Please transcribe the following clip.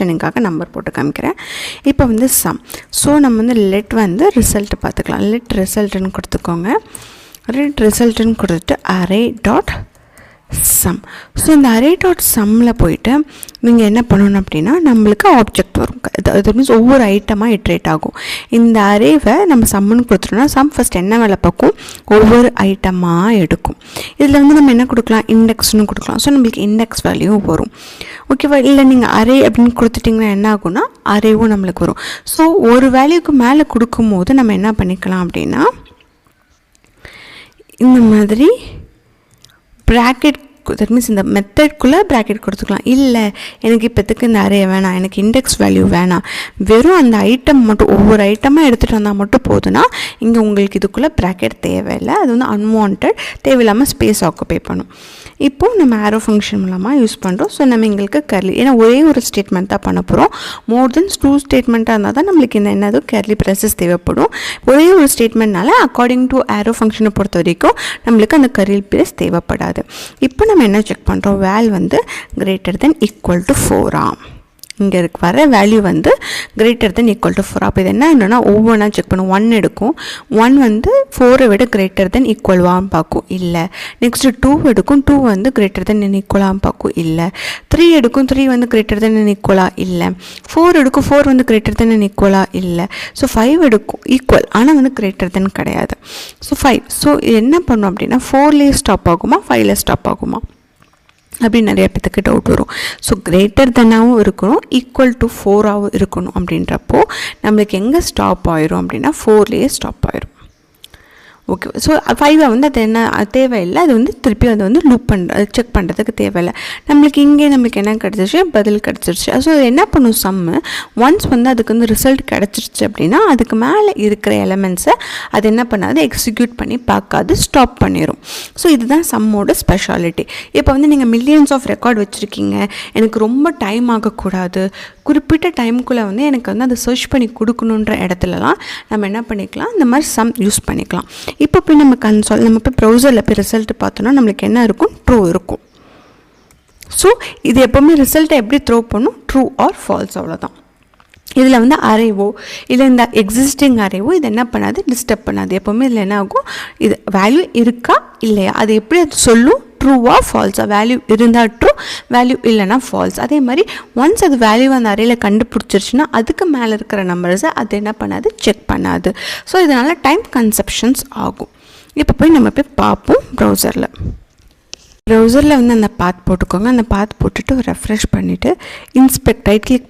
அண்டர்ஸ்டாண்டிங்காக number போட்டு காமிக்கிறேன். இப்போ வந்து சம். ஸோ நம்ம வந்து லெட் வந்து ரிசல்ட் பார்த்துக்கலாம். லெட் ரிசல்ட்டுன்னு கொடுத்துக்கோங்க. லெட் ரிசல்ட்டுன்னு கொடுத்துட்டு அரே டாட் சம். ஸோ இந்த அரே டாட் சம்மில் போயிட்டு நீங்கள் என்ன பண்ணணும் அப்படின்னா நம்மளுக்கு ஆப்ஜெக்ட் வரும். அது மீன்ஸ் ஒவ்வொரு ஐட்டமாக இட்ரேட் ஆகும். இந்த அரேவை நம்ம சம்முன்னு கொடுத்துட்டோம்னா சம் ஃபஸ்ட் என்ன வேலை பார்க்கும், ஒவ்வொரு ஐட்டமாக எடுக்கும். இதில் வந்து நம்ம என்ன கொடுக்கலாம், இண்டெக்ஸ்னு கொடுக்கலாம். ஸோ நம்மளுக்கு இண்டெக்ஸ் வேல்யூவும் வரும். ஓகேவா? இல்லை நீங்கள் அரே அப்படின்னு கொடுத்துட்டிங்கன்னா என்ன ஆகும்னா அரேவும் நம்மளுக்கு வரும். ஸோ ஒரு வேல்யூக்கு மேலே கொடுக்கும்போது நம்ம என்ன பண்ணிக்கலாம் அப்படின்னா இந்த மாதிரி ப்ராக்கெட், தட் மீன்ஸ் இந்த மெத்தட்குள்ளே ப்ராக்கெட் கொடுத்துக்கலாம். இல்லை எனக்கு இப்போத்துக்கு இந்த அரே வேணாம், எனக்கு இண்டெக்ஸ் வேல்யூ வேணாம், வெறும் அந்த ஐட்டம் மட்டும் ஒவ்வொரு ஐட்டமாக எடுத்துகிட்டு வந்தால் மட்டும் போதுன்னா இங்கே உங்களுக்கு இதுக்குள்ளே ப்ராக்கெட் தேவையில்லை. அது வந்து அன்வான்ட், தேவையில்லாமல் ஸ்பேஸ் ஆக்குபை பண்ணும். இப்போது நம்ம ஆரோ ஃபங்க்ஷன் மூலமாக யூஸ் பண்ணுறோம். ஸோ நம்ம எங்களுக்கு கர்லி, ஏன்னா ஒரே ஒரு ஸ்டேட்மெண்ட் தான் பண்ண போகிறோம். மோர் தென் 2 ஸ்டேட்மெண்ட்டாக இருந்தால் தான் நம்மளுக்கு இந்த என்னது கர்லி ப்ராசஸ் தேவைப்படும். ஒரே ஒரு ஸ்டேட்மெண்ட்னால அக்கார்டிங் டு ஆரோ ஃபங்க்ஷனை பொறுத்த வரைக்கும் நம்மளுக்கு அந்த கர்லி ப்ரேஸ் தேவைப்படாது. இப்போ நம்ம என்ன செக் பண்ணுறோம், வேல் வந்து greater than equal to 4 இங்கே வர வேல்யூ வந்து greater than equal to 4. அப்போ இது என்னன்னா ஒவ்வொன்றா செக் பண்ணும். 1 எடுக்கும், 1 வந்து 4 விட greater than equal பார்க்கும், இல்லை. நெக்ஸ்ட்டு 2 எடுக்கும், 2 வந்து greater than equal பார்க்கும், இல்லை. 3 எடுக்கும், 3 வந்து greater than equal இல்லை. 4 எடுக்கும், 4 வந்து greater than equal இல்லை. ஸோ 5 எடுக்கும் ஈக்குவல், ஆனால் வந்து greater than கிடையாது. ஸோ 5. ஸோ என்ன பண்ணும் அப்படின்னா 4லேயே ஸ்டாப் ஆகுமா 5ல ஸ்டாப் ஆகுமா அப்படின்னு நிறைய பேத்துக்கு டவுட் வரும். ஸோ கிரேட்டர் தென்னாகவும் இருக்கணும், ஈக்குவல் டு 4ஆகவும் இருக்கணும். அப்படின்றப்போ நம்மளுக்கு எங்கே ஸ்டாப் ஆயிரும் அப்படின்னா 4லேயே ஸ்டாப் ஆயிரும். ஓகே. ஸோ 5 வந்து அது என்ன தேவையில்லை, அது வந்து திருப்பி அதை வந்து லூப் செக் பண்ணுறதுக்கு தேவையில்லை. நம்மளுக்கு இங்கே நம்மளுக்கு என்ன கிடச்சிருச்சு, பதில் கிடச்சிருச்சு. ஸோ அது என்ன பண்ணும் சம்மு, ஒன்ஸ் வந்து அதுக்கு வந்து ரிசல்ட் கிடச்சிருச்சு அப்படின்னா அதுக்கு மேலே இருக்கிற எலமெண்ட்ஸை அது என்ன பண்ணாது, எக்ஸிக்யூட் பண்ணி பார்க்காது, ஸ்டாப் பண்ணிடும். ஸோ இதுதான் சம்மோட ஸ்பெஷாலிட்டி. இப்போ வந்து நீங்கள் மில்லியன்ஸ் ஆஃப் ரெக்கார்ட் வச்சுருக்கீங்க, எனக்கு ரொம்ப டைம் ஆகக்கூடாது, குறிப்பிட்ட டைமுக்குள்ளே வந்து எனக்கு வந்து அதை சர்ச் பண்ணி கொடுக்கணுன்ற இடத்துலலாம் நம்ம என்ன பண்ணிக்கலாம், இந்த மாதிரி சம் யூஸ் பண்ணிக்கலாம். இப்போ போய் நம்ம நம்ம போய் ப்ரௌசரில் போய் ரிசல்ட் பார்த்தோன்னா நம்மளுக்கு என்ன இருக்கும், ட்ரூ இருக்கும். ஸோ இது எப்போவுமே ரிசல்ட்டை எப்படி த்ரோ பண்ணும், ட்ரூ ஆர் ஃபால்ஸ், அவ்வளோதான். இதில் வந்து அரேவோ இல்லை இந்த எக்ஸிஸ்டிங் அரேவோ இது என்ன பண்ணாது, டிஸ்டர்ப் பண்ணாது. எப்போவுமே இதில் என்ன ஆகும், இது வேல்யூ இருக்கா இல்லையா அது எப்படி அது சொல்லும், ட்ரூவா ஃபால்ஸா, வேல்யூ இருந்தால் ட்ரூ, வேல்யூ இல்லைனா ஃபால்ஸ். அதே மாதிரி ஒன்ஸ் அது வேல்யூ அந்த அரேயில் கண்டுபிடிச்சிருச்சுன்னா அதுக்கு மேலே இருக்கிற நம்பர்ஸை அது என்ன பண்ணாது, செக் பண்ணாது. ஸோ இதனால் டைம் கன்சப்ஷன்ஸ் ஆகும். இப்போ போய் நம்ம போய் பார்ப்போம் ப்ரௌசரில். ப்ரௌசரில் வந்து அந்த பாத் போட்டுக்கோங்க. அந்த பாத் போட்டுட்டு ரெஃப்ரெஷ் பண்ணிவிட்டு இன்ஸ்பெக்ட் ரைட் கிளிக்